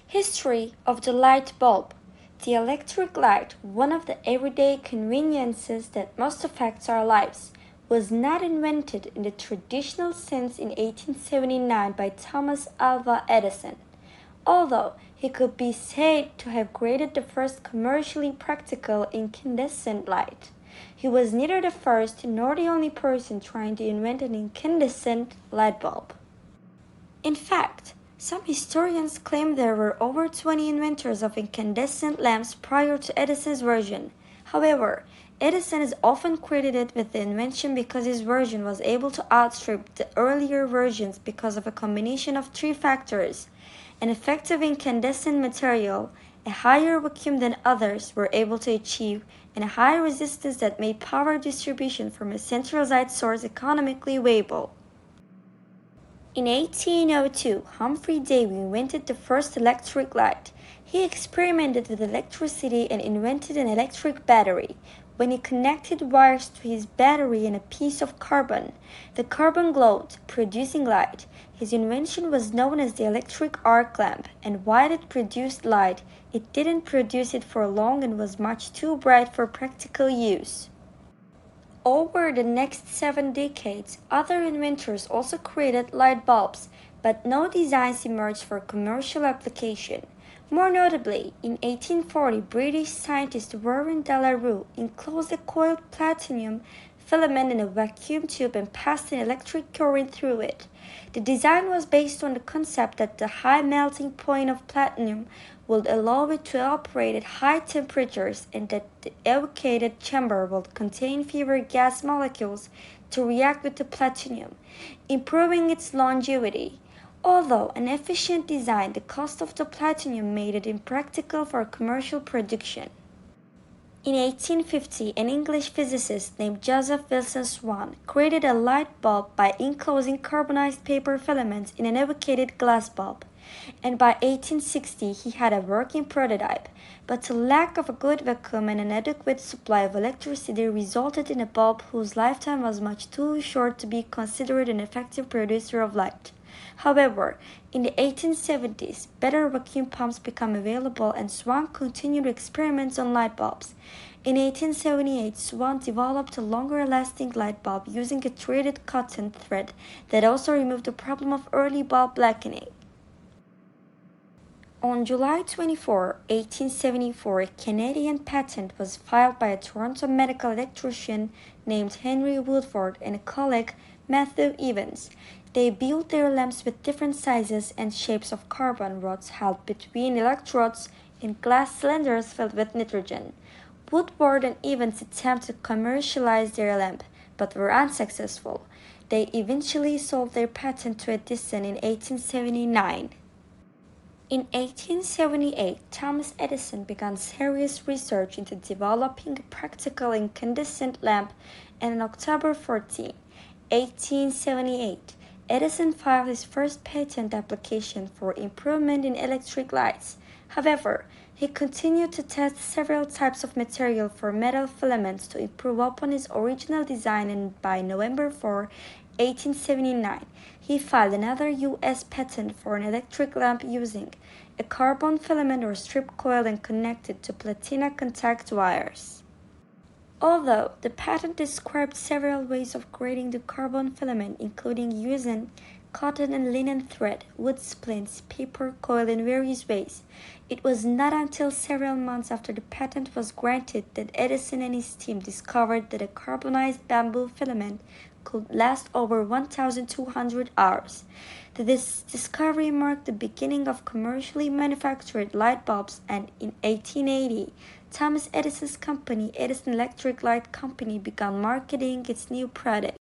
History of the light bulb. The electric light, one of the everyday conveniences that most affects our lives, was not invented in the traditional sense in 1879 by Thomas Alva Edison. Although he could be said to have created the first commercially practical incandescent light, he was neither the first nor the only person trying to invent an incandescent light bulb. In fact, some historians claim there were over 20 inventors of incandescent lamps prior to Edison's version. However, Edison is often credited with the invention because his version was able to outstrip the earlier versions because of a combination of three factors: an effective incandescent material, a higher vacuum than others were able to achieve, and a high resistance that made power distribution from a centralized source economically viable. In 1802, Humphrey Davy invented the first electric light. He experimented with electricity and invented an electric battery. When he connected wires to his battery and a piece of carbon, the carbon glowed, producing light. His invention was known as the electric arc lamp, and while it produced light, it didn't produce it for long and was much too bright for practical use. Over the next 7 decades, other inventors also created light bulbs, but no designs emerged for commercial application. More notably, in 1840, British scientist Warren de la Rue enclosed a coiled platinum filament in a vacuum tube and passed an electric current through it. The design was based on the concept that the high melting point of platinum would allow it to operate at high temperatures and that the evacuated chamber would contain fewer gas molecules to react with the platinum, improving its longevity. Although an efficient design, the cost of the platinum made it impractical for commercial production. In 1850, an English physicist named Joseph Wilson Swan created a light bulb by enclosing carbonized paper filaments in an evacuated glass bulb, and by 1860 he had a working prototype, but the lack of a good vacuum and an adequate supply of electricity resulted in a bulb whose lifetime was much too short to be considered an effective producer of light. However, in the 1870s, better vacuum pumps became available and Swan continued experiments on light bulbs. In 1878, Swan developed a longer-lasting light bulb using a treated cotton thread that also removed the problem of early bulb blackening. On July 24, 1874, a Canadian patent was filed by a Toronto medical electrician named Henry Woodford and a colleague, Matthew Evans. They built their lamps with different sizes and shapes of carbon rods held between electrodes in glass cylinders filled with nitrogen. Woodward and Evans attempted to commercialize their lamp, but were unsuccessful. They eventually sold their patent to Edison in 1879. In 1878, Thomas Edison began serious research into developing a practical incandescent lamp, and on October 14, 1878, Edison filed his first patent application for improvement in electric lights. However, he continued to test several types of material for metal filaments to improve upon his original design, and by November 4, 1879, he filed another U.S. patent for an electric lamp using a carbon filament or strip coil and connected to platina contact wires. Although the patent described several ways of creating the carbon filament, including using cotton and linen thread, wood splints, paper coil in various ways, it was not until several months after the patent was granted that Edison and his team discovered that a carbonized bamboo filament could last over 1,200 hours. This discovery marked the beginning of commercially manufactured light bulbs, and in 1880, Thomas Edison's company, Edison Electric Light Company, began marketing its new product.